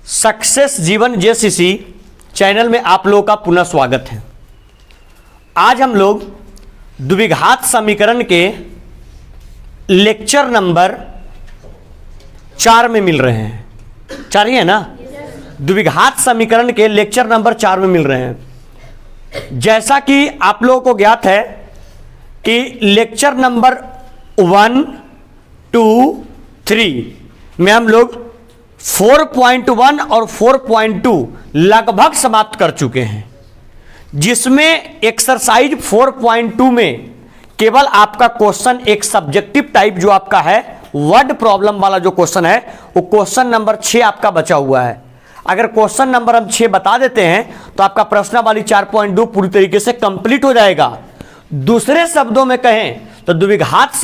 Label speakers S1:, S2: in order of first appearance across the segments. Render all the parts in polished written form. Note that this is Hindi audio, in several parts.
S1: सक्सेस जीवन जेसीसी चैनल में आप लोगों का पुनः स्वागत है। आज हम लोग द्विघात समीकरण के लेक्चर नंबर 4 में मिल रहे हैं। 4 ही है ना? द्विघात समीकरण के लेक्चर नंबर 4 में मिल रहे हैं। जैसा कि आप लोगों को ज्ञात है कि लेक्चर नंबर 1, 2, 3 में हम लोग 4.1 और 4.2 लगभग समाप्त कर चुके हैं, जिसमें एक्सरसाइज 4.2 में केवल आपका क्वेश्चन एक सब्जेक्टिव टाइप जो आपका है वर्ड प्रॉब्लम वाला जो क्वेश्चन है वो क्वेश्चन नंबर 6 आपका बचा हुआ है। अगर क्वेश्चन नंबर हम 6 बता देते हैं तो आपका प्रश्नावली 4.2 पूरी तरीके से कंप्लीट हो जाएगा। दूसरे शब्दों में कहें तो द्विघात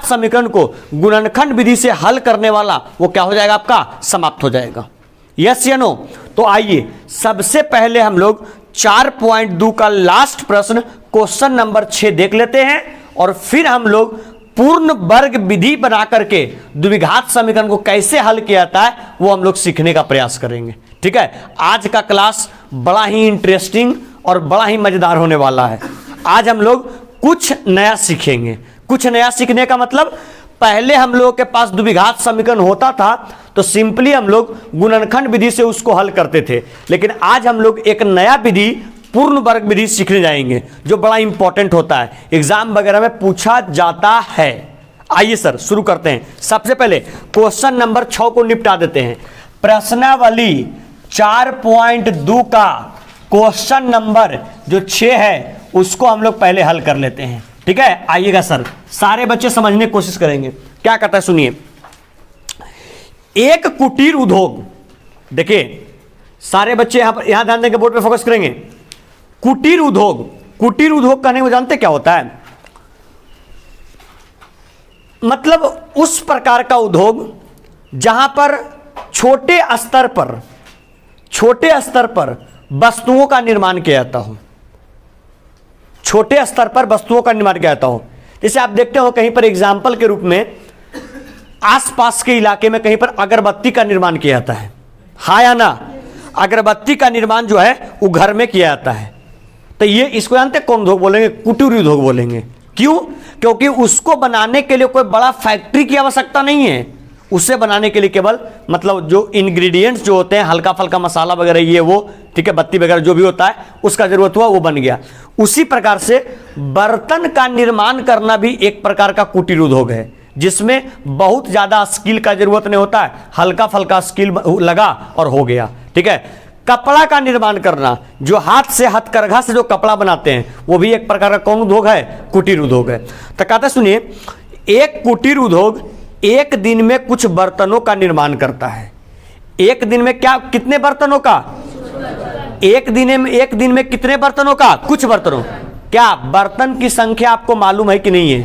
S1: समीकरण को गुणनखंड विधि से हल करने वाला वो क्या हो जाएगा, आपका समाप्त हो जाएगा। यस या नो? तो आइए सबसे पहले हम लोग 4.2 का लास्ट प्रश्न क्वेश्चन नंबर 6 देख लेते हैं और फिर हम लोग पूर्ण वर्ग विधि बना करके द्विघात समीकरण को कैसे हल किया जाता है वो हम लोग सीखने का प्रयास करेंगे। ठीक है, आज का क्लास बड़ा ही इंटरेस्टिंग और बड़ा ही मजेदार होने वाला है। आज हम लोग कुछ नया सीखेंगे। कुछ नया सीखने का मतलब, पहले हम लोगों के पास द्विघात समीकरण होता था तो सिंपली हम लोग गुणनखंड विधि से उसको हल करते थे, लेकिन आज हम लोग एक नया विधि पूर्ण वर्ग विधि सीखने जाएंगे जो बड़ा इंपॉर्टेंट होता है, एग्जाम वगैरह में पूछा जाता है। आइए सर शुरू करते हैं। सबसे पहले क्वेश्चन नंबर 6 को निपटा देते हैं। प्रश्नावली 4.2 का क्वेश्चन नंबर जो 6 है उसको हम लोग पहले हल कर लेते हैं। ठीक है, आइएगा सर, सारे बच्चे समझने की कोशिश करेंगे। क्या कहता है सुनिए। एक कुटीर उद्योग, देखिए सारे बच्चे यहां ध्यान देंगे, बोर्ड पे फोकस करेंगे। कुटीर उद्योग कहने को जानते क्या होता है? मतलब उस प्रकार का उद्योग जहां पर छोटे स्तर पर वस्तुओं का निर्माण किया जाता हो। छोटे स्तर पर वस्तुओं का निर्माण किया जाता हो। जैसे आप देखते हो कहीं पर एग्जाम्पल के रूप में आसपास के इलाके में कहीं पर अगरबत्ती का निर्माण किया जाता है, हाँ या ना? अगरबत्ती का निर्माण जो है वो घर में किया जाता है, तो ये इसको जानते कौन उद्योग बोलेंगे? कुटीर उद्योग बोलेंगे। क्यों? क्योंकि उसको बनाने के लिए कोई बड़ा फैक्ट्री की आवश्यकता नहीं है। उसे बनाने के लिए केवल मतलब जो इंग्रेडिएंट्स जो होते हैं, हल्का फल्का मसाला वगैरह ये वो, ठीक है, बत्ती वगैरह जो भी होता है उसका जरूरत हुआ वो बन गया। उसी प्रकार से बर्तन का निर्माण करना भी एक प्रकार का कुटीर उद्योग है, जिसमें बहुत ज्यादा स्किल का जरूरत नहीं होता है, हल्का फल्का स्किल लगा और हो गया। ठीक है, कपड़ा का निर्माण करना, जो हाथ से हथकरघा से जो कपड़ा बनाते हैं वो भी एक प्रकार का कौन उद्योग है? कुटीर उद्योग है। तो कहते सुनिए, एक कुटीर उद्योग एक दिन में कुछ बर्तनों का निर्माण करता है। एक दिन में क्या, कितने बर्तनों का? एक दिन में कितने बर्तनों का? कुछ बर्तनों। क्या बर्तन की संख्या आपको मालूम है कि नहीं है?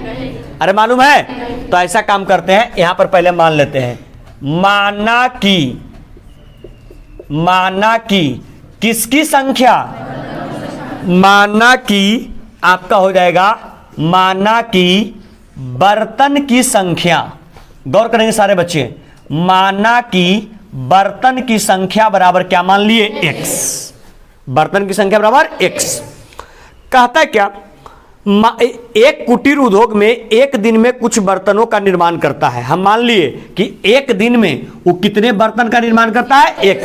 S1: अरे मालूम है? तो ऐसा काम करते हैं, यहां पर पहले मान लेते हैं, माना की किसकी संख्या? माना की आपका हो जाएगा माना की बर्तन की संख्या। गौर करेंगे सारे बच्चे, माना की बर्तन की संख्या बराबर क्या मान लिए? x। बर्तन की संख्या बराबर x। कहता है क्या? एक कुटीर उद्योग में एक दिन में कुछ बर्तनों का निर्माण करता है। हम मान लिए कि एक दिन में वो कितने बर्तन का निर्माण करता है? x।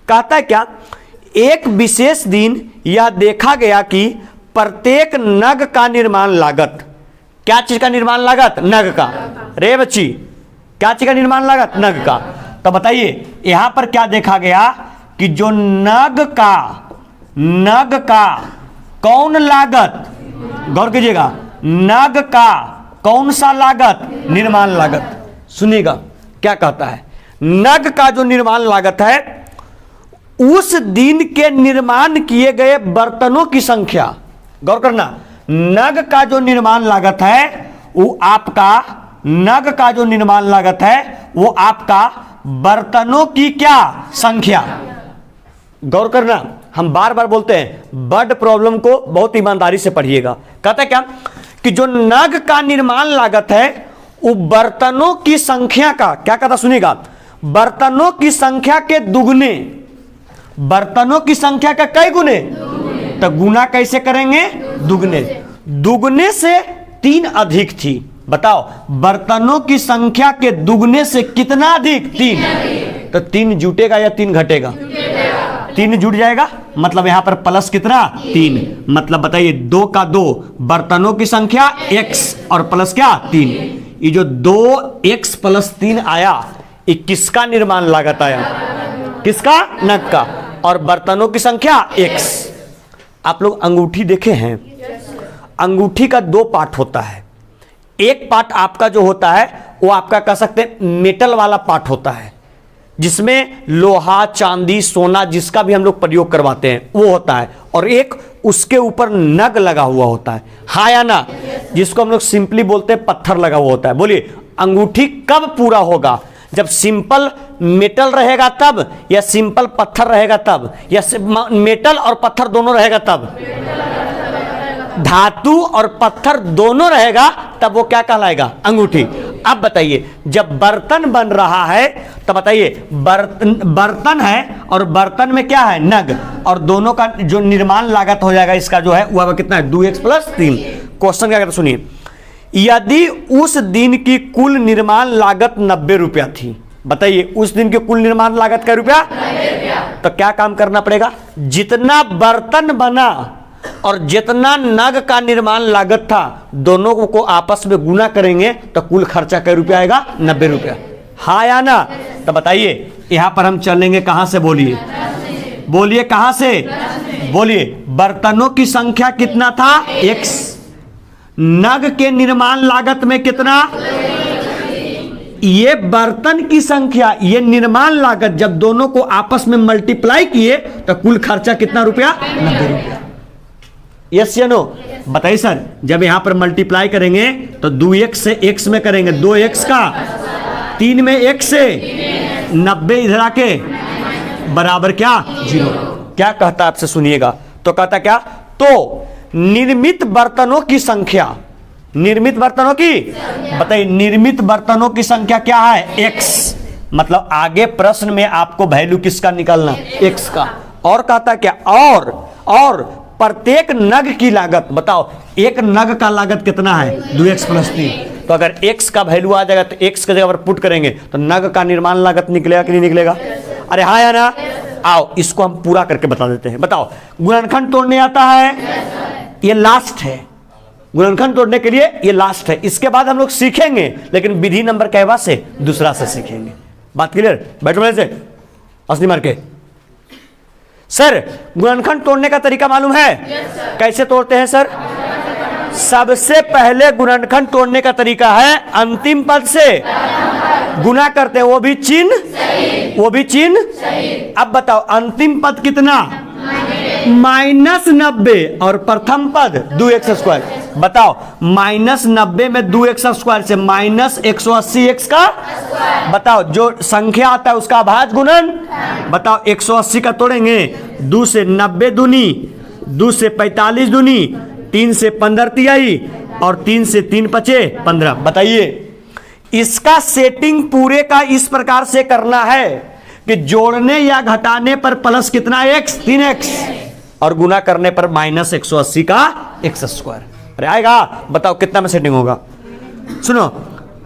S1: कहता है क्या? एक विशेष दिन यह देखा गया कि प्रत्येक नग का निर्माण लागत, क्या चीज का निर्माण लागत? नग का। रे बच्ची, क्या चीज का निर्माण लागत? नग का। तो बताइए यहां पर क्या देखा गया कि जो नग का कौन लागत? गौर कीजिएगा, नग का कौन सा लागत? निर्माण लागत। सुनिएगा क्या कहता है, नग का जो निर्माण लागत है उस दिन के निर्माण किए गए बर्तनों की संख्या। गौर करना, नग का जो निर्माण लागत है वो आपका, नग का जो निर्माण लागत है वो आपका बर्तनों की क्या? संख्या। गौर करना, हम बार बार बोलते हैं वर्ड प्रॉब्लम को बहुत ईमानदारी से पढ़िएगा। कहता है क्या कि जो नग का निर्माण लागत है वो बर्तनों की संख्या का, क्या कहता सुनिएगा, बर्तनों की संख्या के दुगने, बर्तनों की संख्या का कई गुने, तो गुना कैसे करेंगे? दुगने। दुगने से 3 अधिक थी। बताओ बर्तनों की संख्या के दुगने से कितना अधिक? 3। तो 3 जुटेगा या 3 घटेगा? 3 जुट जाएगा, मतलब यहां पर प्लस कितना? 3। मतलब बताइए 2 का 2, बर्तनों की संख्या x और प्लस क्या? 3। ये जो 2x प्लस 3 आया, ये किसका निर्माण लागत आया? किसका? नग का। और बर्तनों की संख्या x। आप लोग अंगूठी देखे हैं? अंगूठी का 2 पार्ट होता है। एक पार्ट आपका जो होता है वो आपका कह सकते हैं मेटल वाला पार्ट होता है, जिसमें लोहा, चांदी, सोना जिसका भी हम लोग प्रयोग करवाते हैं वो होता है, और एक उसके ऊपर नग लगा हुआ होता है, हाँ या ना, जिसको हम लोग सिंपली बोलते हैं पत्थर लगा हुआ होता है। बोलिए अंगूठी कब पूरा होगा? जब सिंपल मेटल रहेगा तब, या सिंपल पत्थर रहेगा तब, या मेटल और पत्थर दोनों रहेगा तब? धातु और पत्थर दोनों रहेगा तब वो क्या कहलाएगा? अंगूठी। अब बताइए जब बर्तन बन रहा है तो बताइए बर्तन है और बर्तन में क्या है? नग, और दोनों का जो निर्माण लागत हो जाएगा इसका जो है वह कितना है? 2x plus 3। क्वेश्चन क्या कहता है सुनिए, यदि उस दिन की कुल निर्माण लागत 90 रुपया थी, बताइए उस दिन की कुल निर्माण लागत क्या रुपया? 90 रुपया। तो क्या काम करना पड़ेगा? जितना बर्तन बना और जितना नग का निर्माण लागत था दोनों को आपस में गुना करेंगे तो कुल खर्चा क्या रुपया आएगा? 90 रुपया। हाँ या ना? तो बताइए यहां पर हम चलेंगे कहां से? बोलिए बोलिए कहां से? बोलिए बर्तनों की संख्या कितना था? x। नग के निर्माण लागत में कितना? ये बर्तन की संख्या, ये निर्माण लागत, जब दोनों को आपस में मल्टीप्लाई किए तो कुल खर्चा कितना रुपया? 90 रुपया। यस या नो? बताइए सर, जब यहां पर मल्टीप्लाई करेंगे तो 2x से x में करेंगे, 2x का 3 में x से 90 इधर आके बराबर क्या? 0। क्या कहता है आपसे सुनिएगा, तो कहता क्या? तो निर्मित बर्तनों की संख्या, निर्मित बर्तनों की, बताइए निर्मित बर्तनों की संख्या क्या है? x। मतलब आगे प्रश्न में आपको वैल्यू किसका निकालना? x का। और कहता क्या? और प्रत्येक नग की लागत, बताओ एक नग का लागत कितना है? 2x plus 3। तो अगर x का वैल्यू आ जाएगा तो x की जगह पर पुट करेंगे तो नग का निर्माण लागत निकलेगा कि नहीं निकलेगा? अरे हाँ या ना? आओ इसको हम पूरा करके बता देते हैं। बताओ गुणनखंड तोड़ने आता है? ये लास्ट है, गुणनखंड तोड़ने के लिए ये लास्ट है। इसके बाद हम लोग सीखेंगे, लेकिन विधि नंबर कहवा से? दूसरा से सीखेंगे। बात क्लियर? बैठो से असली मार के। सर गुणनखंड तोड़ने का तरीका मालूम है? कैसे तोड़ते हैं सर? सबसे पहले गुणनखंड तोड़ने का तरीका है अंतिम पद से गुना करते हैं, वो भी चिन्ह, वो भी चिन्ह। अब बताओ अंतिम पद कितना? -90 और प्रथम पद 2x स्क्वायर। बताओ -90 में 2x स्क्वायर से -180x का, बताओ जो संख्या आता है उसका भाज्य गुणन। बताओ 180 का तोड़ेंगे, 2 से 90 दूनी, 2 से 45 दूनी, 3 से 15 तिहाई और 3 से 3 पचे 15। बताइए इसका सेटिंग पूरे का इस प्रकार से करना है कि जोड़ने या घटाने पर प्लस कितना? x 3x, और गुना करने पर -180 का x स्क्वायर। अरे आएगा? बताओ कितना में सेटिंग होगा? सुनो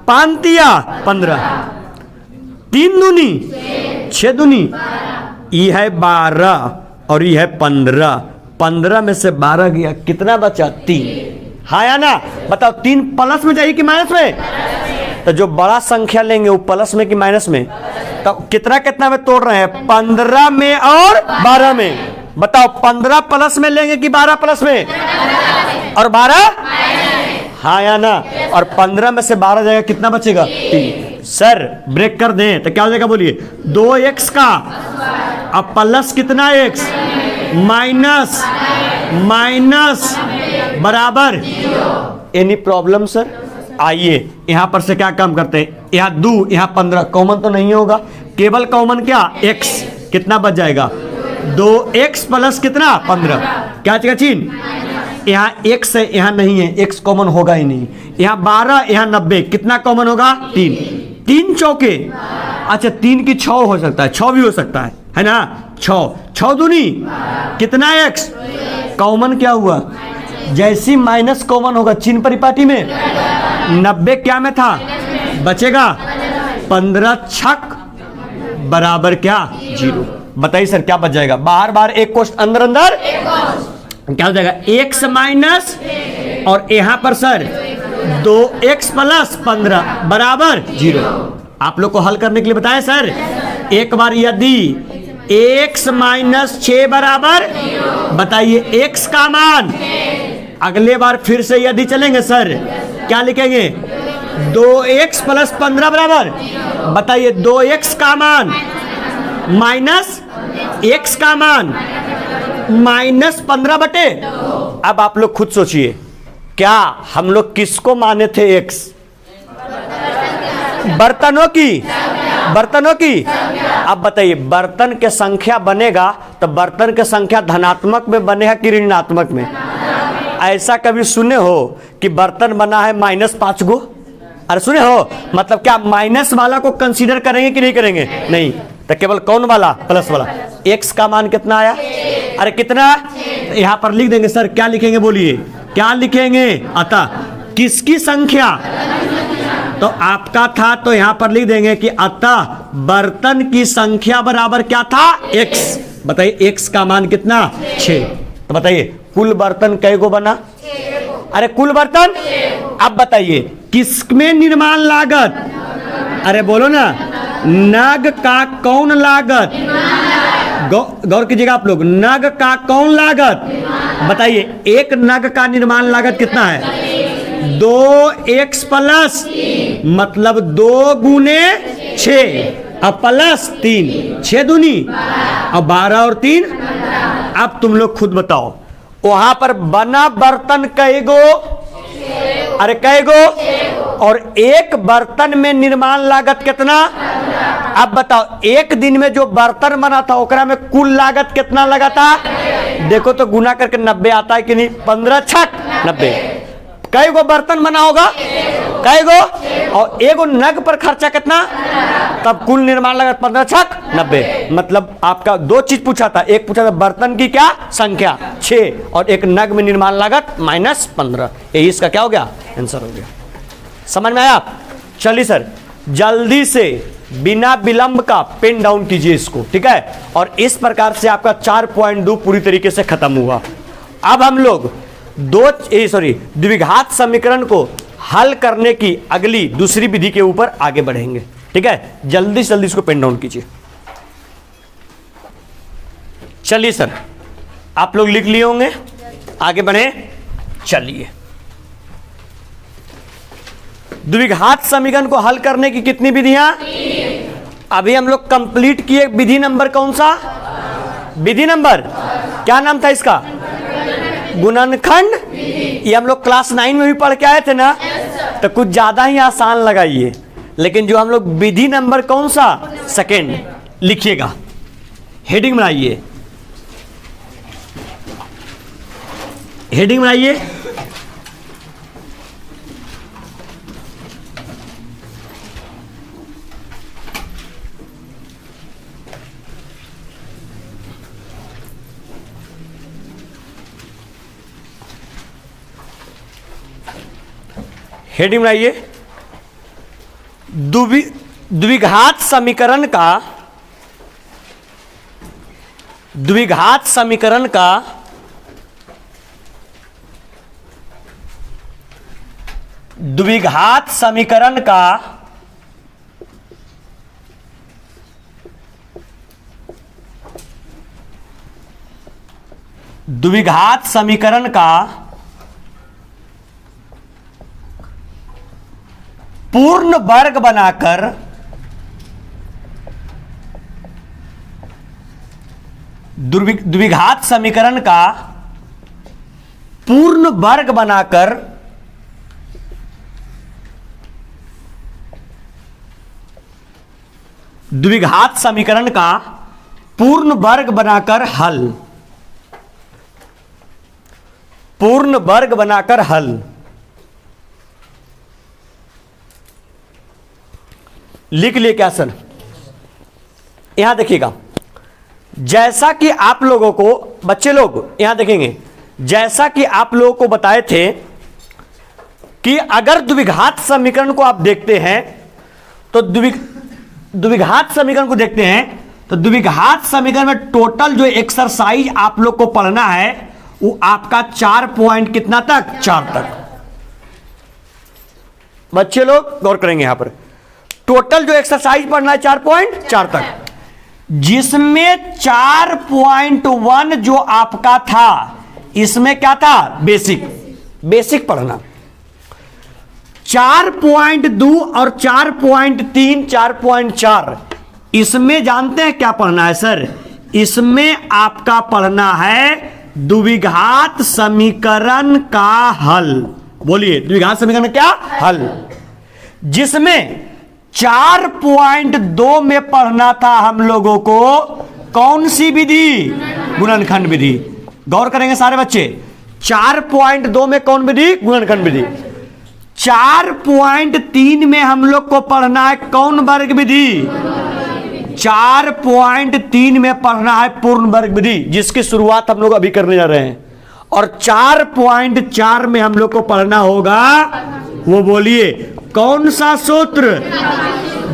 S1: 5 तिया 15, 3 दूनी 6 दूनी, ये है 12 और ये है 15। 15 में से 12 गया, कितना बचा? 3। हाँ या ना? बताओ 3 प्लस में जाइए कि माइनस में? तो जो बड़ा संख्या लेंगे वो प्लस में कि माइनस में? तो कितना कितना में तोड़ रहे हैं? 15 में और 12 में। बताओ 15 प्लस में लेंगे कि 12 प्लस में? और 12? हाँ या ना? और 15 में से 12 जाएगा, कितना बचेगा? 3। सर ब्रेक कर दें तो क्या हो जाएगा? बोलिए 2x का, अब प्लस कितना x, माइनस माइनस बराबर। Any problem sir? आइए यहां पर से क्या काम करते हैं, यहाँ 2 यहाँ 15 कॉमन तो नहीं होगा, केवल कॉमन क्या? x। कितना बच जाएगा? 2x प्लस कितना? 15। क्या चीज चिन्ह? यहाँ x है, यहाँ नहीं है, x कॉमन होगा ही नहीं। यहाँ 12 यहाँ 90, कितना कॉमन होगा? 3। 3 चौके, अच्छा 3 की 6 हो सकता है, 6 भी हो सकता है ना। 6 दूनी कितना x, कॉमन क्या हुआ, जैसी माइनस कॉमन होगा चिन्ह परिपाटी में 90 क्या में था, बचेगा 15 छक बराबर क्या 0। बताइए सर क्या बच जाएगा, बाहर बाहर एक कोष्ठ अंदर अंदर क्या हो जाएगा, x माइनस और यहां पर सर 2x प्लस 15 बराबर 0। आप लोग को हल करने के लिए बताया सर, एक बार यदि x माइनस 6 बराबर, बताइए x का मान, अगले बार फिर से यदि चलेंगे सर क्या लिखेंगे, 2x प्लस 15 बराबर, बताइए 2x का मान माइनस x का मान माइनस 15 बटे। अब आप लोग खुद सोचिए, क्या हम लोग किसको माने थे x, बर्तनों की। अब बताइए बर्तन के संख्या बनेगा तो बर्तन के संख्या धनात्मक में बनेगा कि ऋणात्मक में। ऐसा कभी सुने हो कि बर्तन बना है -5 गो, अरे सुने हो, मतलब क्या माइनस वाला को कंसीडर करेंगे कि नहीं करेंगे, नहीं, तो केवल कौन वाला, प्लस वाला। x का मान कितना आया, अरे कितना, यहां पर लिख देंगे सर, क्या लिखेंगे बोलिए, क्या लिखेंगे, अतः किसकी संख्या, तो आपका था तो यहां पर लिख देंगे कि अतः बर्तन की संख्या बराबर क्या था, x। बताइए x का मान कितना, 6। तो बताइए कुल बर्तन कै गो बना, अरे कुल बर्तन। अब बताइए किसमें निर्माण लागत, अरे बोलो ना, नग का कौन लागत, गौर कीजिएगा आप लोग, नग का कौन लागत, बताइए एक नग का निर्माण लागत कितना है, 2x प्लस, मतलब 2 गुने 6 अब प्लस 3, 6 दूनी अब 12 और 3। अब तुम लोग खुद बताओ वहां पर बना बर्तन कई गो, अरे कई गो, और एक बर्तन में निर्माण लागत कितना। अब बताओ एक दिन में जो बर्तन बना था ओकरा में कुल लागत कितना लगा था, देखो तो गुना करके 90 आता है कि नहीं, 15 छक 90। कई गो बर्तन बना होगा, कई गो, और एगो नग पर खर्चा कितना, तब कुल निर्माण लागत 15 छक 90। मतलब आपका 2 चीज पूछा था, एक पूछा था बर्तन की क्या संख्या 6 और एक नग में निर्माण लागत -15। यही इसका क्या हो गया, आंसर हो गया। समझ में आया आप, चलिए सर जल्दी से बिना विलंब का पेन डाउन कीजिए इसको, ठीक है। और इस प्रकार से आपका 4.2 पूरी तरीके से खत्म हुआ। अब हम लोग द्विघात समीकरण को हल करने की अगली दूसरी विधि के ऊपर आगे बढ़ेंगे, ठीक है। जल्दी से जल्दी इसको पेन डाउन कीजिए। चलिए सर आप लोग लिख लिए होंगे, आगे बढ़े, चलिए। द्विघात समीकरण को हल करने की कितनी विधियां, अभी हम लोग कंप्लीट किए। विधि नंबर कौन सा, विधि नंबर क्या नाम था इसका, गुणनखंड। ये हम लोग क्लास 9 में भी पढ़ के आए थे ना, तो कुछ ज्यादा ही आसान लगाइए। लेकिन जो हम लोग विधि नंबर कौन सा, सेकेंड, लिखिएगा, हेडिंग बनाइए, हेडिंग बनाइए। हेडिंग बनाइए, द्विघात समीकरण का, द्विघात समीकरण का द्विघात समीकरण का द्विघात समीकरण का पूर्ण वर्ग बनाकर द्विघात समीकरण का पूर्ण वर्ग बनाकर द्विघात समीकरण का पूर्ण वर्ग बनाकर हल, पूर्ण वर्ग बनाकर हल। लिख लिए क्या सर? यहां देखिएगा, जैसा कि आप लोगों को बच्चे लोग यहां देखेंगे, जैसा कि आप लोगों को बताए थे कि अगर द्विघात समीकरण को आप देखते हैं तो द्विघात समीकरण को देखते हैं तो द्विघात समीकरण में टोटल जो एक्सरसाइज आप लोग को पढ़ना है वो आपका 4 पॉइंट कितना तक, 4 तक। बच्चे लोग गौर करेंगे यहां पर, टोटल जो एक्सरसाइज पढ़ना है 4.4 तक, जिसमें 4.1 जो आपका था, इसमें क्या था, बेसिक पढ़ना। 4.2 और 4.3 4.4 इसमें जानते हैं क्या पढ़ना है सर? इसमें आपका पढ़ना है द्विघात समीकरण का हल। बोलिए, द्विघात समीकरण क्या हल? जिसमें 4.2 में पढ़ना था हम लोगों को कौन सी विधि? गुणनखंड विधि। गौर करेंगे सारे बच्चे, 4.2 में कौन विधि? गुणनखंड विधि। 4.3 में हम लोग को पढ़ना है कौन वर्ग विधि? 4.3 में पढ़ना है पूर्ण वर्ग विधि, जिसकी शुरुआत हम लोग अभी करने जा रहे हैं। और 4.4 में हम लोग को पढ़ना होगा, वो बोलिए कौन सा सूत्र?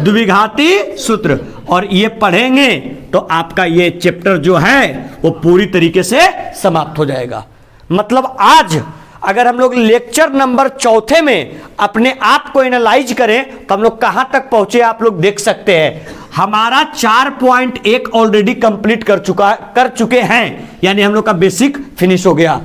S1: द्विघाती सूत्र। और ये पढ़ेंगे तो आपका ये चैप्टर जो है वो पूरी तरीके से समाप्त हो जाएगा। मतलब आज अगर हम लोग लेक्चर नंबर 4 में अपने आप को एनालाइज करें तो हम लोग कहां तक पहुंचे आप लोग देख सकते हैं। हमारा 4.1 ऑलरेडी कंप्लीट कर चुके हैं, यानी हम लोग का बेसिक फिनिश हो गया।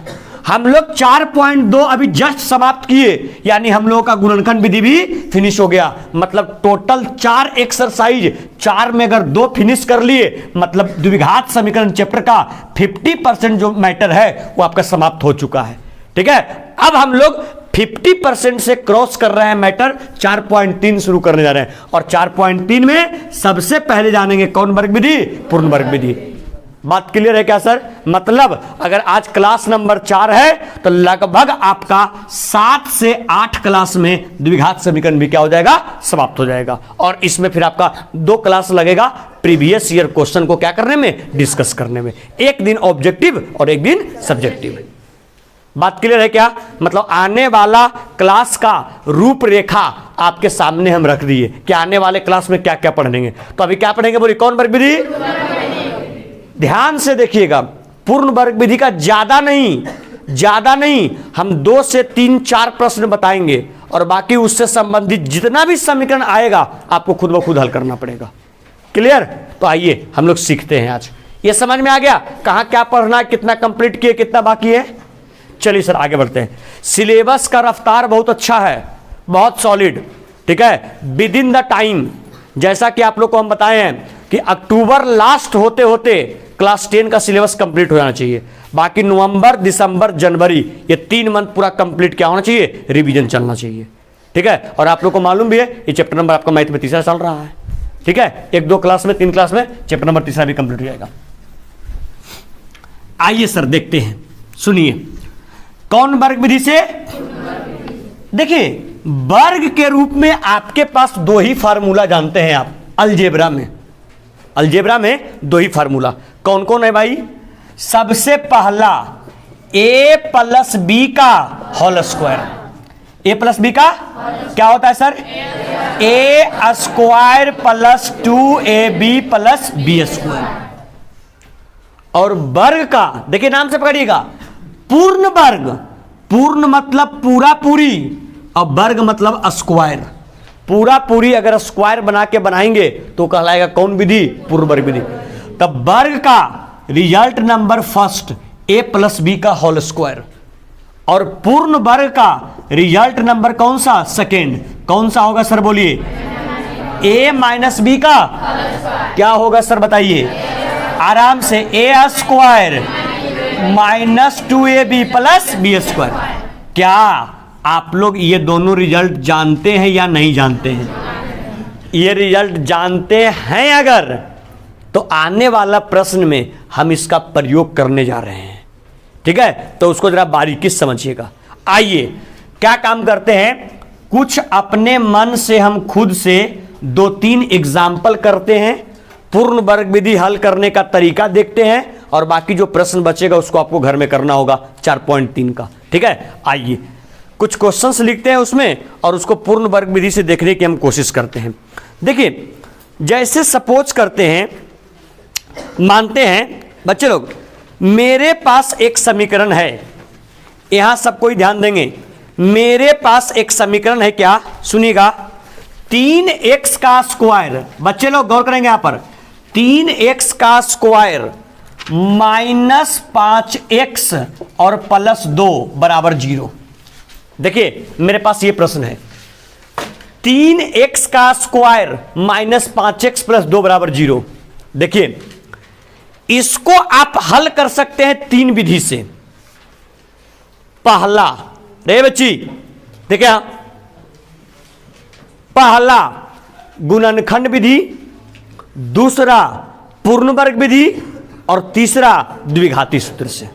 S1: हम लोग 4.2 अभी जस्ट समाप्त किए, यानी हम लोगों का गुणनखंड विधि भी फिनिश हो गया। मतलब टोटल 4 एक्सरसाइज, 4 में अगर 2 फिनिश कर लिए, मतलब द्विघात समीकरण चैप्टर का 50% जो मैटर है वो आपका समाप्त हो चुका है। ठीक है, अब हम लोग 50% से क्रॉस कर रहे हैं मैटर, 4.3 शुरू करने जा रहे हैं। और 4.3 में सबसे पहले जानेंगे कौन वर्ग विधि? पूर्ण वर्ग विधि। बात क्लियर है क्या सर? मतलब अगर आज क्लास नंबर 4 है तो लगभग आपका 7 से 8 क्लास में द्विघात समीकरण भी क्या हो जाएगा? समाप्त हो जाएगा। और इसमें फिर आपका 2 क्लास लगेगा प्रीवियस ईयर क्वेश्चन को क्या करने में? डिस्कस करने में। एक दिन ऑब्जेक्टिव और एक दिन सब्जेक्टिव। बात क्लियर है क्या? मतलब आने वाला क्लास का रूपरेखा आपके सामने हम रख दिए कि आने वाले क्लास में क्या क्या पढ़ेंगे। तो अभी क्या पढ़ेंगे? बोलिए, कौन वर्ग विधि? ध्यान से देखिएगा, पूर्ण वर्ग विधि का ज्यादा नहीं, हम 2 से 3 4 प्रश्न बताएंगे और बाकी उससे संबंधित जितना भी समीकरण आएगा आपको खुद ब खुद हल करना पड़ेगा। क्लियर? तो आइए हम लोग सीखते हैं। आज ये समझ में आ गया कहां क्या पढ़ना है, कितना कंप्लीट किए, कितना बाकी है। चलिए सर आगे बढ़ते हैं। सिलेबस का रफ्तार बहुत अच्छा है, बहुत सॉलिड। ठीक है, विद इन द टाइम, जैसा कि आप लोग को हम बताए हैं कि अक्टूबर लास्ट होते होते क्लास 10 का सिलेबस कंप्लीट हो जाना चाहिए। बाकी नवंबर, दिसंबर, जनवरी ये 3 मंथ पूरा कंप्लीट क्या होना चाहिए? रिवीजन चलना चाहिए। ठीक है, और आप लोग को मालूम भी है ये चैप्टर नंबर आपका मैथ में 3रा चल रहा है। ठीक है, 1-2 क्लास में, 3 क्लास में चैप्टर नंबर 3 भी कंप्लीट हो जाएगा। आइए सर देखते हैं, सुनिए कौन वर्ग विधि से। देखिए, वर्ग के रूप में आपके पास 2 ही फार्मूला जानते हैं आप अलजेब्रा में। अलजेब्रा में 2 ही फार्मूला कौन कौन है भाई? सबसे पहला a प्लस बी का whole square. a plus B का क्या होता है sir? a square plus 2ab plus B square. और वर्ग का देखिए, नाम से पकड़िएगा, पूर्ण वर्ग। पूर्ण मतलब पूरा पूरी, और वर्ग मतलब स्क्वायर। पूरा पूरी अगर स्क्वायर बना के बनाएंगे तो कहलाएगा कौन विधि? पूर्ण वर्ग विधि। तब वर्ग का result number first a plus B का होल स्क्वायर, और पूर्ण वर्ग का रिजल्ट नंबर कौन सा? सेकेंड। कौन सा होगा सर? बोलिए, a माइनस बी का क्या होगा सर? बताइए आराम से, a square minus 2ab plus B square. क्या आप लोग ये दोनों रिजल्ट जानते हैं या नहीं जानते हैं? ये रिजल्ट जानते हैं अगर तो आने वाला प्रश्न में हम इसका प्रयोग करने जा रहे हैं। ठीक है, तो उसको जरा बारीकी से समझिएगा। आइए क्या काम करते हैं, कुछ अपने मन से हम खुद से 2-3 एग्जाम्पल करते हैं, पूर्ण वर्ग विधि हल करने का तरीका देखते हैं, और बाकी जो प्रश्न बचेगा उसको आपको घर में करना होगा 4.3 का। ठीक है, आइए कुछ क्वेश्चंस लिखते हैं उसमें और उसको पूर्ण वर्ग विधि से देखने की हम कोशिश करते हैं। देखिए, जैसे सपोज करते हैं, मानते हैं बच्चे लोग, मेरे पास एक समीकरण है, यहां सब कोई ध्यान देंगे, मेरे पास एक समीकरण है, क्या सुनिएगा, 3x का स्क्वायर, बच्चे लोग गौर करेंगे यहां पर, 3x का स्क्वायर -5x और +2 बराबर 0। देखिए मेरे पास ये प्रश्न है, 3x का स्क्वायर -5x + 2 बराबर 0। देखिए इसको आप हल कर सकते हैं 3 विधि से। पहला, रे बच्ची देखिए, पहला गुणनखंड विधि, दूसरा पूर्ण वर्ग विधि, और तीसरा द्विघाती सूत्र से।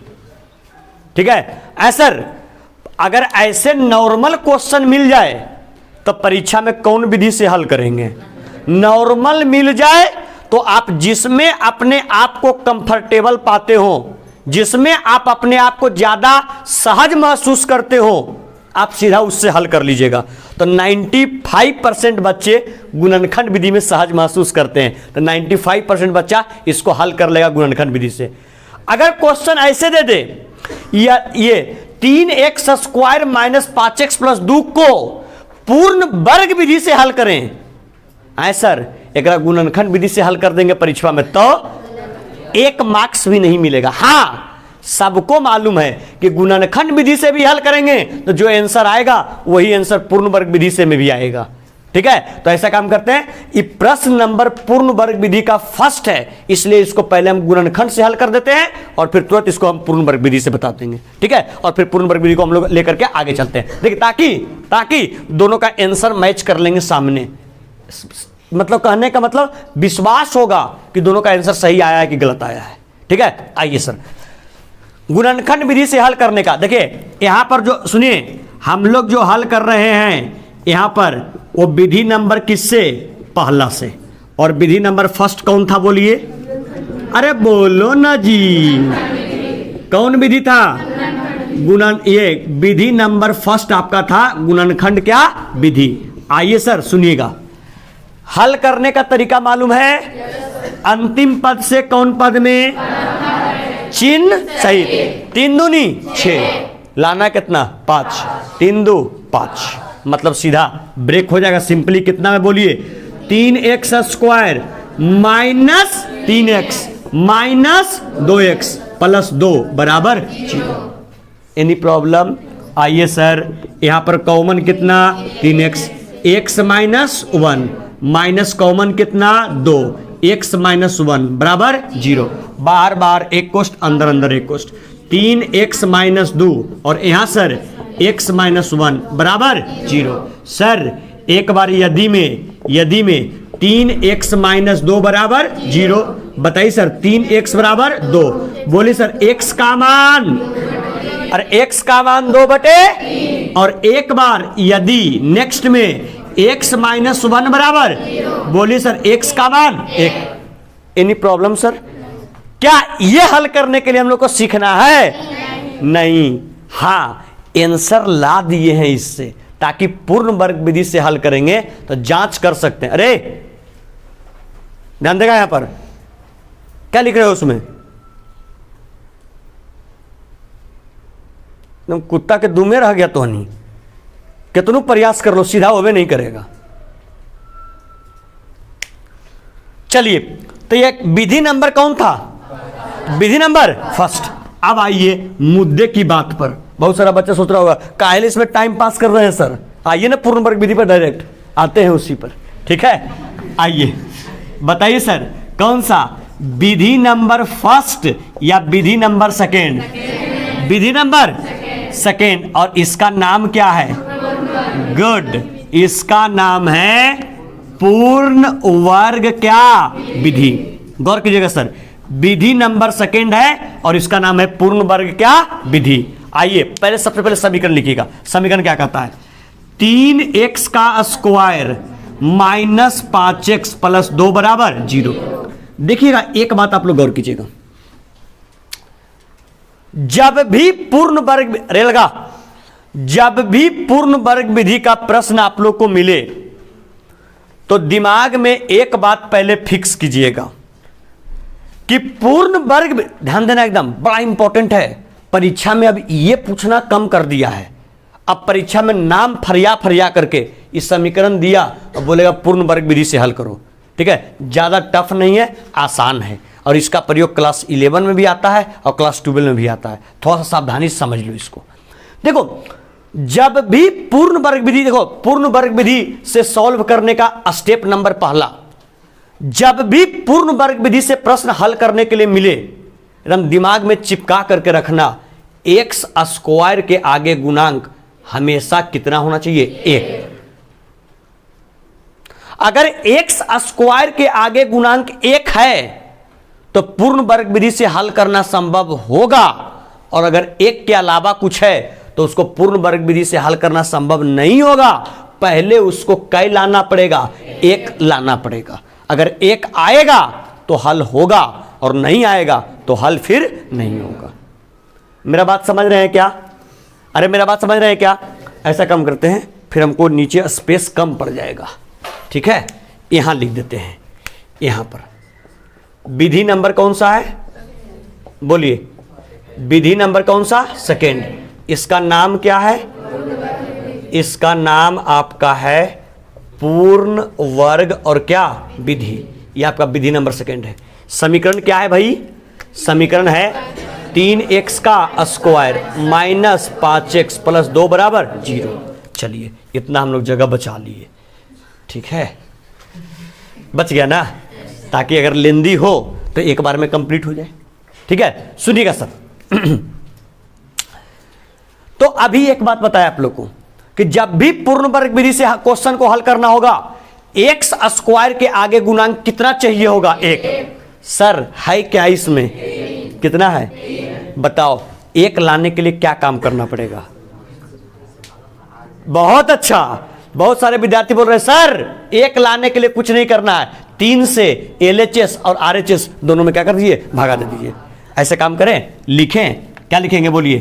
S1: ठीक है, ऐसा अगर ऐसे नॉर्मल क्वेश्चन मिल जाए तो परीक्षा में कौन विधि से हल करेंगे? नॉर्मल मिल जाए तो आप जिसमें अपने आप को कंफर्टेबल पाते हो, जिसमें आप अपने आप को ज्यादा सहज महसूस करते हो, आप सीधा उससे हल कर लीजिएगा। तो 95% बच्चे गुणनखंड विधि में सहज महसूस करते हैं, तो 95% बच्चा इसको हल कर लेगा गुणनखंड विधि से। अगर क्वेश्चन ऐसे दे दे, ये 3x स्क्वायर -5x + 2 को पूर्ण वर्ग विधि से हल करें, ऐ सर एक गुणनखंड विधि से हल कर देंगे परीक्षा में तो 1 मार्क्स भी नहीं मिलेगा। हाँ, सबको मालूम है कि गुणनखंड विधि से भी हल करेंगे तो जो आंसर आएगा वही आंसर पूर्ण वर्ग विधि से में भी आएगा। ठीक है, तो ऐसा काम करते हैं, ये प्रश्न नंबर पूर्ण वर्ग विधि का फर्स्ट है, इसलिए इसको पहले हम गुणनखंड से हल कर देते हैं और फिर तुरंत इसको हम पूर्ण वर्ग विधि से बता देंगे। ठीक है, और फिर पूर्ण वर्ग विधि को हम लोग लेकर के आगे चलते हैं। देखिए, ताकि दोनों का आंसर मैच कर लेंगे सामने, मतलब कहने का मतलब विश्वास होगा कि दोनों का आंसर सही आया है कि गलत आया है। ठीक है, आइए सर गुणनखंड विधि से हल करने का। देखिए यहां पर जो सुनिए, हम लोग जो हल कर रहे हैं यहां पर वो विधि नंबर किससे? पहला से। और विधि नंबर फर्स्ट कौन था बोलिए? अरे बोलो ना जी, कौन विधि था? ये विधि नंबर फर्स्ट आपका था गुणनखंड क्या विधि। आइए सर सुनिएगा, हल करने का तरीका मालूम है? अंतिम पद से कौन पद में? चिन्ह सहित 3 दूनी 6, लाना कितना? 5, 3 2 5, मतलब सीधा ब्रेक हो जाएगा। सिंपली कितना में बोलिए? 3x स्क्वायर -3x -2x + 2 बराबर 0। Any problem? आइए सर, यहां पर कॉमन कितना? 3x, x -1 माइनस कॉमन कितना? 2, x -1 बराबर 0। बाहर बाहर एक कोष्ट, अंदर अंदर एक कोष्ट, 3x -2 और यहां सर x -1 बराबर 0। सर एक बार यदि में 3x -2 बराबर 0, बताइए सर 3x बराबर 2, बोले सर x का मान, और x का मान 2/3, और एक बार यदि नेक्स्ट में x -1 बराबर, बोलिए सर x का मान 1। Any problem sir? क्या ये हल करने के लिए हम लोग को सीखना है? नहीं। हाँ, आंसर ला दिए हैं इससे, ताकि पूर्ण वर्ग विधि से हल करेंगे तो जांच कर सकते हैं। अरे ध्यान देगा, यहां पर क्या लिख रहे हो उसमें? तुम कुत्ता के दुमे रह गया तो नहीं, कितनों प्रयास कर लो सीधा होवे नहीं करेगा। चलिए, तो ये विधि नंबर कौन था? विधि नंबर फर्स्ट। अब आइए मुद्दे की बात पर। बहुत सारा बच्चा सोच रहा होगा काहे इसमें टाइम पास कर रहे हैं सर, आइए ना पूर्ण वर्ग विधि पर डायरेक्ट आते हैं उसी पर। ठीक है, आइए बताइए सर कौन सा, विधि नंबर फर्स्ट या विधि नंबर सेकेंड? विधि नंबर सेकेंड। और इसका नाम क्या है? गुड, इसका नाम है पूर्ण वर्ग क्या विधि। गौर कीजिएगा सर, विधि नंबर सेकेंड है और इसका नाम है पूर्ण वर्ग क्या विधि। आइए सबसे पहले समीकरण लिखिएगा। समीकरण क्या कहता है? 3x का स्क्वायर माइनस 5x प्लस 2 बराबर 0। देखिएगा एक बात आप लोग गौर कीजिएगा, जब भी पूर्ण वर्ग रेलगा, जब भी पूर्ण वर्ग विधि का प्रश्न आप लोग को मिले तो दिमाग में एक बात पहले फिक्स कीजिएगा कि पूर्ण वर्ग, ध्यान देना एकदम बड़ा इंपॉर्टेंट है। परीक्षा में अब ये पूछना कम कर दिया है। अब परीक्षा में नाम फरिया फरिया करके इस समीकरण दिया और बोलेगा पूर्ण वर्ग विधि से हल करो। ठीक है, ज्यादा टफ नहीं है, आसान है, और इसका प्रयोग क्लास 11 में भी आता है और क्लास 12 में भी आता है। थोड़ा सा सावधानी से समझ लो इसको। देखो, जब भी पूर्ण वर्ग विधि, देखो पूर्ण वर्ग विधि से सॉल्व करने का स्टेप नंबर पहला, जब भी पूर्ण वर्ग विधि से प्रश्न हल करने के लिए मिले एकदम दिमाग में चिपका करके रखना, एक्स स्क्वायर के आगे गुणांक हमेशा कितना होना चाहिए? 1। अगर एक्स स्क्वायर के आगे गुणांक 1 है तो पूर्ण वर्ग विधि से हल करना संभव होगा, और अगर 1 के अलावा कुछ है तो उसको पूर्ण वर्ग विधि से हल करना संभव नहीं होगा। पहले उसको कै लाना पड़ेगा? 1 लाना पड़ेगा। अगर 1 आएगा तो हल होगा, और नहीं आएगा तो हल फिर नहीं होगा। मेरा बात समझ रहे हैं क्या? अरे मेरा बात समझ रहे हैं क्या? ऐसा कम करते हैं, फिर हमको नीचे स्पेस कम पड़ जाएगा। ठीक है, यहां लिख देते हैं। यहां पर विधि नंबर कौन सा है? बोलिए, विधि नंबर कौन सा? सेकेंड। इसका नाम क्या है? इसका नाम आपका है पूर्ण वर्ग और क्या? विधि। यह आपका विधि नंबर सेकेंड है। समीकरण क्या है भाई? समीकरण है 3x का स्क्वायर माइनस 5x प्लस 2 बराबर 0। चलिए, इतना हम लोग जगह बचा लिए। ठीक है, बच गया ना, ताकि अगर लेंदी हो तो एक बार में कंप्लीट हो जाए। ठीक है, सुनिएगा सर। तो अभी एक बात बताया आप लोग को कि जब भी पूर्ण वर्ग विधि से क्वेश्चन को हल करना होगा, एक्स स्क्वायर के आगे गुणांक कितना चाहिए होगा? 1। सर है क्या इसमें? कितना है बताओ? 1 लाने के लिए क्या काम करना पड़ेगा? बहुत अच्छा, बहुत सारे विद्यार्थी बोल रहे हैं सर 1 लाने के लिए कुछ नहीं करना है, 3 से LHS और RHS दोनों में क्या कर दीजिए? भागा दे दीजिए। ऐसे काम करें, लिखें, क्या लिखेंगे? बोलिए,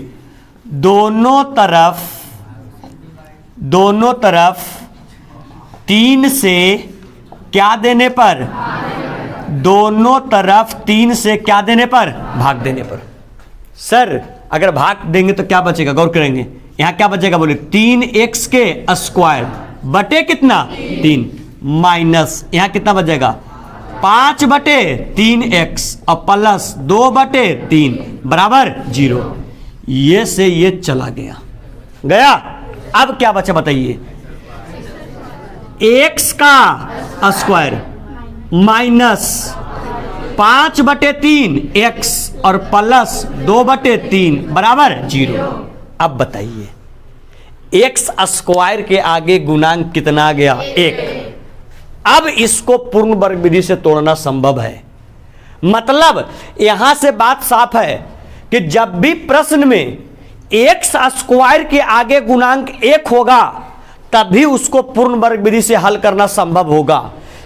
S1: दोनों तरफ 3 से क्या देने पर? दोनों तरफ 3 से क्या देने पर? भाग देने पर। सर अगर भाग देंगे तो क्या बचेगा? गौर करेंगे, यहां क्या बचेगा? बोले 3x के स्क्वायर बटे कितना? 3 माइनस यहां कितना बचेगा? 5 बटे 3x और प्लस 2 बटे 3 बराबर 0। ये से ये चला गया। अब क्या बचा बताइए? x का स्क्वायर माइनस 5 बटे 3 x और प्लस 2 बटे 3 बराबर 0। अब बताइए, x स्क्वायर के आगे गुणांक कितना आ गया? 1। अब इसको पूर्ण वर्ग विधि से तोड़ना संभव है। मतलब यहां से बात साफ है कि जब भी प्रश्न में एक्स स्क्वायर के आगे गुणांक 1 होगा तभी उसको पूर्ण वर्ग विधि से हल करना संभव होगा।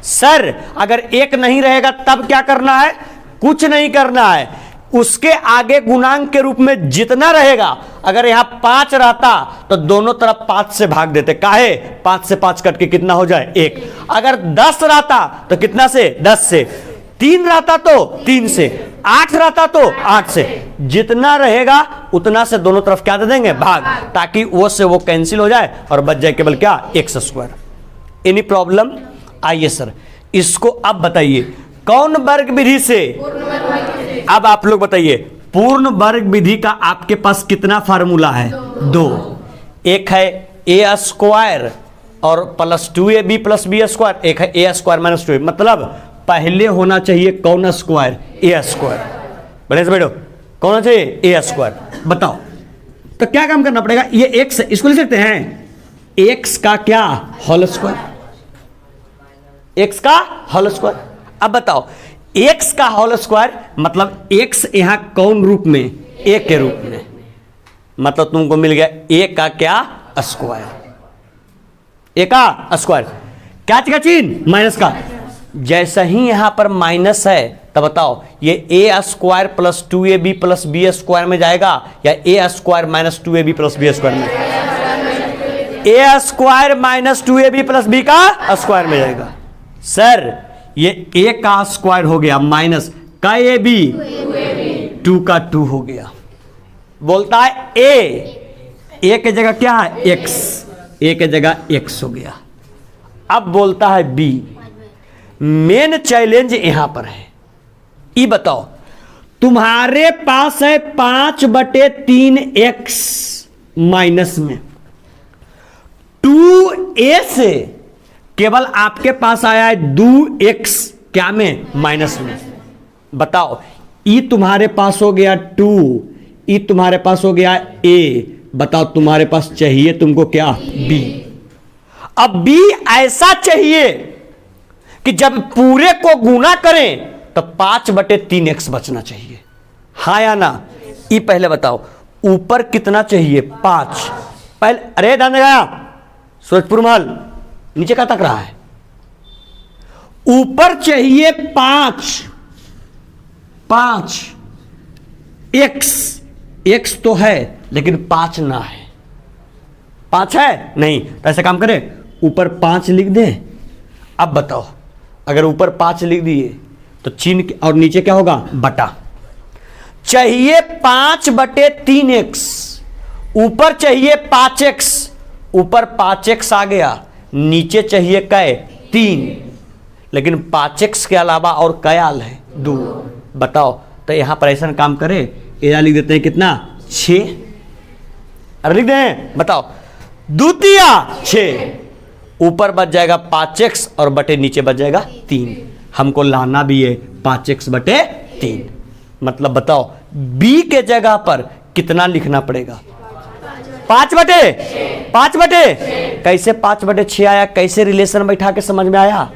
S1: सर अगर 1 नहीं रहेगा तब क्या करना है? कुछ नहीं करना है, उसके आगे गुणांक के रूप में जितना रहेगा, अगर यहां 5 रहता तो दोनों तरफ 5 से भाग देते। काहे? 5 से 5 कट के कितना हो जाए? 1। अगर 10 रहता तो कितना से? 10 से। 3 रहता तो 3 से। 8 रहता तो 8 से। जितना रहेगा उतना से दोनों तरफ क्या दे देंगे? भाग, ताकि वो से वो कैंसिल हो जाए और बच जाए केवल क्या? X square. Any problem? आइए सर, इसको अब बताइए कौन वर्ग विधि से? अब आप लोग बताइए, पूर्ण वर्ग विधि का आपके पास कितना फार्मूला है? 2। एक है ए स्क्वायर और plus 2ab plus B square, एक है ए स्क्वायर माइनस 2ab। मतलब पहले होना चाहिए कौन स्क्वायर? ए स्क्वायर। बढ़िया से बैठो, कौन होना चाहिए? ए स्क्वायर। बताओ तो क्या काम करना पड़ेगा? ये एक्स, इसको लिख सकते हैं एक्स का क्या? Whole square. एक्स का होल स्क्वायर। अब बताओ एक्स का होल स्क्वायर मतलब एक्स यहां कौन रूप में? ए के रूप में। मतलब तुमको मिल गया ए का क्या? स्क्वायर। ए का स्क्वायर। क्या का चिन्ह, माइनस का। जैसा ही यहां पर माइनस है तब बताओ ये A square plus 2ab plus B square में जाएगा या A square minus 2ab plus B square में, A square minus 2ab plus B का स्क्वायर में जाएगा। सर ये ए का स्क्वायर हो गया माइनस का ए बी 2 का 2 हो गया। बोलता है ए की जगह क्या है एक्स, ए की जगह एक्स हो गया। अब बोलता है बी, मेन चैलेंज यहां पर है, ये बताओ तुम्हारे पास है 5/3x माइनस में 2a से केवल आपके पास आया है 2x क्या में, माइनस में। बताओ ई तुम्हारे पास हो गया 2, ई तुम्हारे पास हो गया a, बताओ तुम्हारे पास चाहिए तुमको क्या, b। अब b ऐसा चाहिए कि जब पूरे को गुना करें तो 5/3x बचना चाहिए, हाँ या ना। ई पहले बताओ ऊपर कितना चाहिए 5, पहले अरे ध्यान देगा सूरजपुर महल नीचे का तक रहा है, ऊपर चाहिए 5 x तो है लेकिन 5 ना है, 5 है नहीं, तो ऐसा काम करें ऊपर 5 लिख दें। अब बताओ अगर ऊपर 5 लिख दिए तो चिन्ह और नीचे क्या होगा, बटा। चाहिए 5/3x, ऊपर चाहिए 5x, ऊपर 5x आ गया, नीचे चाहिए कै 3, लेकिन 5x के अलावा और क्या आल है 2। बताओ तो यहां पर ऐसा काम करें, ये लिख देते हैं कितना 6, अरे लिख दें, बताओ द्वितीय 6, ऊपर बच जाएगा 5x और बटे नीचे बच जाएगा 3। हमको लाना भी है 5x/3, मतलब बताओ b के जगह पर कितना लिखना पड़ेगा, 5/5 कैसे 5/6 आया, कैसे रिलेशन बैठा के समझ में आया।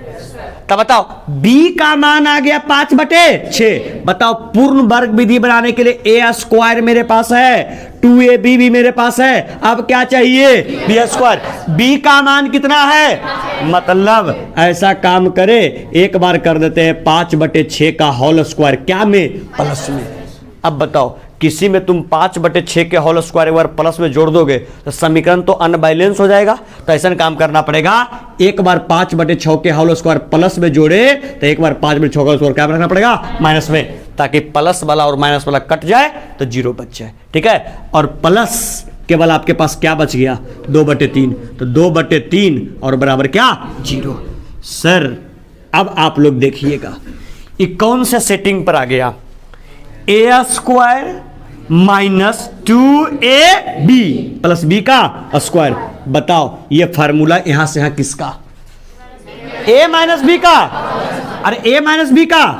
S1: तब बताओ b का मान आ गया 5/6। बताओ पूर्ण वर्ग विधि बनाने के लिए ए स्क्वायर मेरे पास है, 2ab भी मेरे पास है, अब क्या चाहिए बी स्क्वायर। b का मान कितना है, मतलब ऐसा काम करे एक बार कर देते हैं 5/6 का होल स्क्वायर क्या में, प्लस में। अब बताओ किसी में तुम 5/6 के होल स्क्वायर एक बार प्लस में जोड़ दोगे तो समीकरण तो अनबैलेंस हो जाएगा, तो ऐसा काम करना पड़ेगा एक बार 5/6 के होल स्क्वायर प्लस में जोड़े तो एक बार 5/6 का होल स्क्वायर क्या रखना पड़ेगा, माइनस में, ताकि प्लस वाला और माइनस वाला कट जाए तो 0 बच जाए, ठीक है। और प्लस केवल आपके पास क्या बच गया 2/3, तो 2/3 और बराबर क्या 0। सर अब आप लोग देखिएगा ये कौन सा सेटिंग पर आ गया, A square minus 2ab plus B का स्क्वायर। बताओ ये फार्मूला यहां से यहां किसका, a माइनस बी का, अरे a माइनस बी का,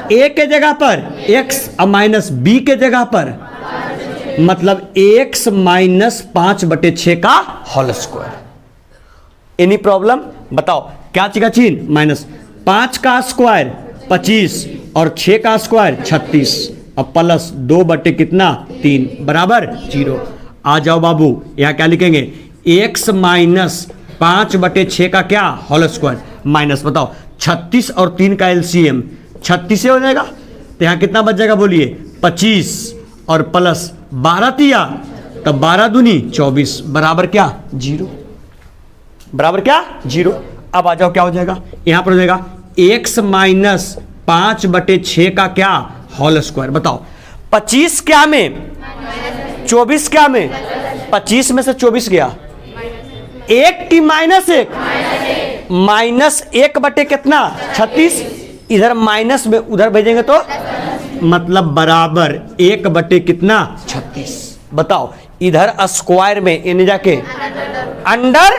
S1: a के जगह पर x और माइनस b के जगह पर, मतलब x माइनस 5/6 का होल स्क्वायर। एनी प्रॉब्लम, बताओ क्या चीज का चिन्ह, माइनस 5 का स्क्वायर 25 और 6 का स्क्वायर 36 और प्लस 2 कितना 3 बराबर 0। आ जाओ बाबू यहां क्या लिखेंगे, x माइनस 5/6 का क्या होल स्क्वायर माइनस, बताओ 36 और 3 का एलसीएम 36 हो जाएगा, तो यहां कितना बच जाएगा बोलिए 25 और प्लस 12 तिया तब 12 दूनी 24 बराबर क्या 0, बराबर क्या 0। अब आ जाओ क्या हो जाएगा, यहां पर हो जाएगा x माइनस 5/6 का क्या होल स्क्वायर। बताओ 25 क्या में 24 क्या में, 25 में से 24 गया, 1 की माइनस 1 बटे कितना 36, इधर माइनस में उधर भेजेंगे तो मतलब बराबर 1 बटे कितना 36। बताओ इधर स्क्वायर में इन जाके अंडर,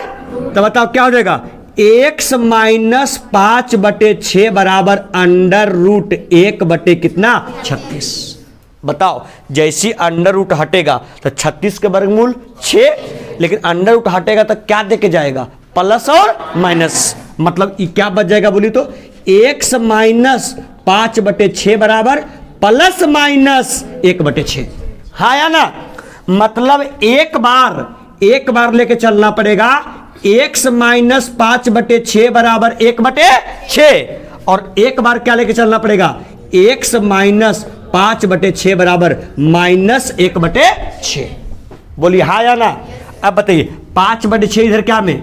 S1: तो बताओ क्या हो जाएगा x माइनस 5/6 बराबर अंडर रूट 1 बटे कितना 36। बताओ जैसी अंडर रूट हटेगा तो 36 के वर्गमूल 6, लेकिन अंडर रूट हटेगा तो क्या देके जाएगा प्लस और माइनस, मतलब क्या बच जाएगा बोली तो x माइनस 5/6 बराबर प्लस माइनस 1/6, हाँ या ना। मतलब एक बार लेके चलना पड़ेगा x माइनस 5/6 बराबर 1/6 और एक बार क्या लेके चलना पड़ेगा, x माइनस 5/6 बराबर -1/6। बोलिए हाँ या ना। अब बताइए 5/6 इधर क्या में,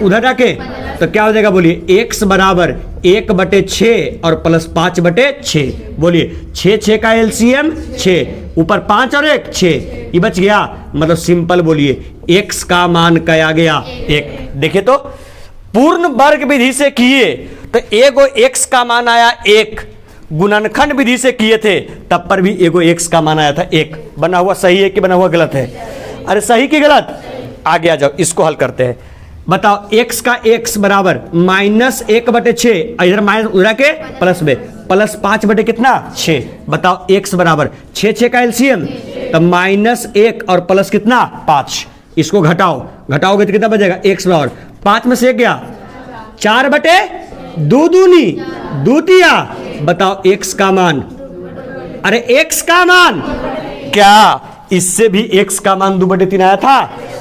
S1: उधर जाके तो क्या हो जाएगा, बोलिए x बराबर 1/6 और प्लस 5/6। बोलिए 6 का एलसीएम 6, ऊपर 5 और 1 6, ये बच गया। मतलब सिंपल बोलिए x का मान क्या आ गया 1। देखिए तो पूर्ण वर्ग विधि से किए तो एगो x का मान आया 1, गुणनखंड विधि से किए थे तब पर भी एगो x का मान आया था 1। बना हुआ सही है कि बना हुआ गलत है? अरे सही कि गलत? आगे आ जाओ, इसको हल करते हैं। बताओ x का x बराबर -1/6, इधर माइनस उधर के प्लस में, प्लस 5 कितना 6। बताओ x बराबर 6 का एलसीएम तो -1 और प्लस कितना 5। इसको घटाओ, घटाओगे तो कितना बचेगा, x बराबर 5 में से गया 4/2 दूनी दूतिया। बताओ x का मान, अरे x का मान क्या, इससे भी x का मान 2/3 आया था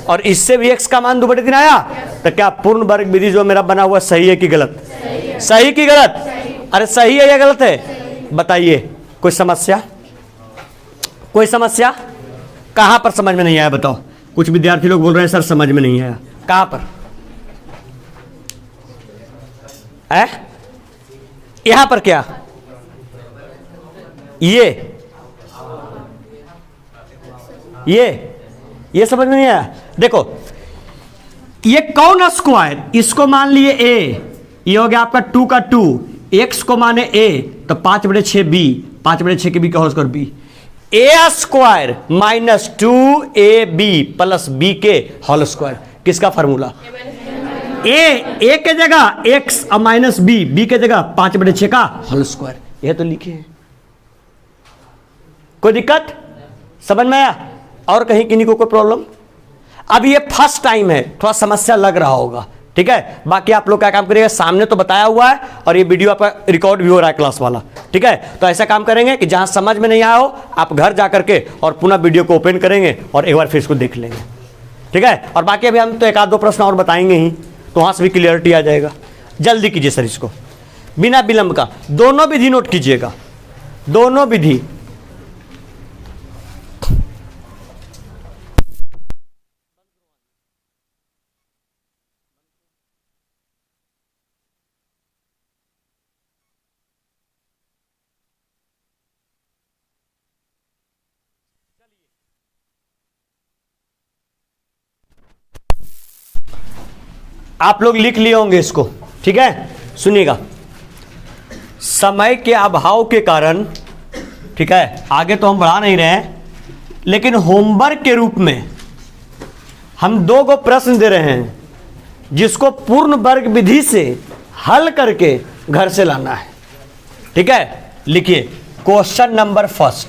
S1: और इससे भी x का मान 2/3 आया, तो क्या पूर्ण वर्ग विधि जो मेरा बना हुआ सही है कि गलत? सही कि गलत? अरे सही है या गलत है बताइए। कोई समस्या, कोई समस्या? कहां पर समझ में नहीं आया बताओ? कुछ विद्यार्थी लोग बोल रहे हैं सर समझ में नहीं आया, कहां पर है? यहां पर क्या, ये समझ में नहीं आया? देखो ये कौन स्क्वायर, इसको मान लिए a, ये हो गया आपका 2 का 2, x को माने a तो 5/6 b, 5/6 के b का whole square b, a square minus 2ab plus b के होल स्क्वायर। किसका फार्मूला? a के जगह x और माइनस b के जगह 5/6 का होल स्क्वायर। यह तो लिखे हैं, कोई दिक्कत समझ में आया? और कहीं किन्हीं को कोई प्रॉब्लम? अब ये फर्स्ट टाइम है, थोड़ा समस्या लग रहा होगा, ठीक है। बाकी आप लोग क्या काम करिएगा, सामने तो बताया हुआ है और ये वीडियो आपका रिकॉर्ड भी हो रहा है क्लास वाला, ठीक है। तो ऐसा काम करेंगे कि जहां समझ में नहीं आया हो आप घर जा करके और पुनः वीडियो को ओपन करेंगे और एक बार फिर इसको देख लेंगे, ठीक है। और बाकी अभी हम तो 1-2 प्रश्न और बताएंगे ही, तो वहां से भी क्लियरिटी आ जाएगा। जल्दी कीजिए सर इसको बिना विलंब का, दोनों विधि नोट कीजिएगा, दोनों विधि। आप लोग लिख लिए होंगे इसको, ठीक है। सुनिएगा, समय के अभाव के कारण, ठीक है, आगे तो हम बढ़ा नहीं रहे हैं, लेकिन होमवर्क के रूप में हम 2 को प्रश्न दे रहे हैं जिसको पूर्ण वर्ग विधि से हल करके घर से लाना है, ठीक है। लिखिए question number first,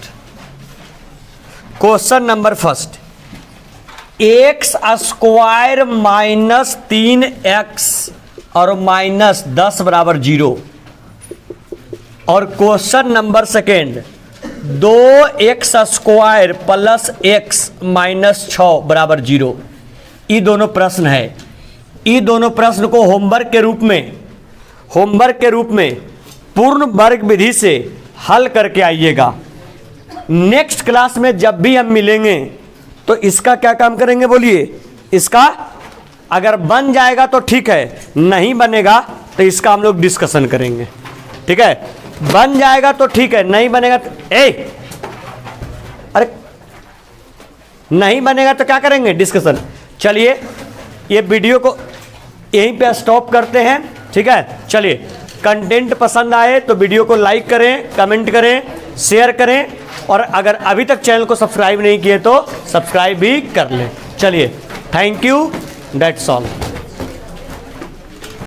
S1: question number first, x square minus 3x और माइनस 10 बराबर 0। और question number second, 2x square plus x minus 6 बराबर 0। ये दोनों प्रश्न है, ये दोनों प्रश्न को होमवर्क के रूप में, होमवर्क के रूप में पूर्ण वर्ग विधि से हल करके आइएगा। नेक्स्ट क्लास में जब भी हम मिलेंगे तो इसका क्या काम करेंगे, बोलिए। इसका अगर बन जाएगा तो ठीक है, नहीं बनेगा तो इसका हम लोग डिस्कशन करेंगे, ठीक है। बन जाएगा तो ठीक है, नहीं बनेगा तो अरे नहीं बनेगा तो क्या करेंगे, डिस्कशन। चलिए ये वीडियो को यहीं पे स्टॉप करते हैं, ठीक है। चलिए, कंटेंट पसंद आए तो वीडियो को लाइक करें, कमेंट करें, शेयर करें, और अगर अभी तक चैनल को सब्सक्राइब नहीं किए तो सब्सक्राइब भी कर लें। चलिए, थैंक यू, दैट्स ऑल।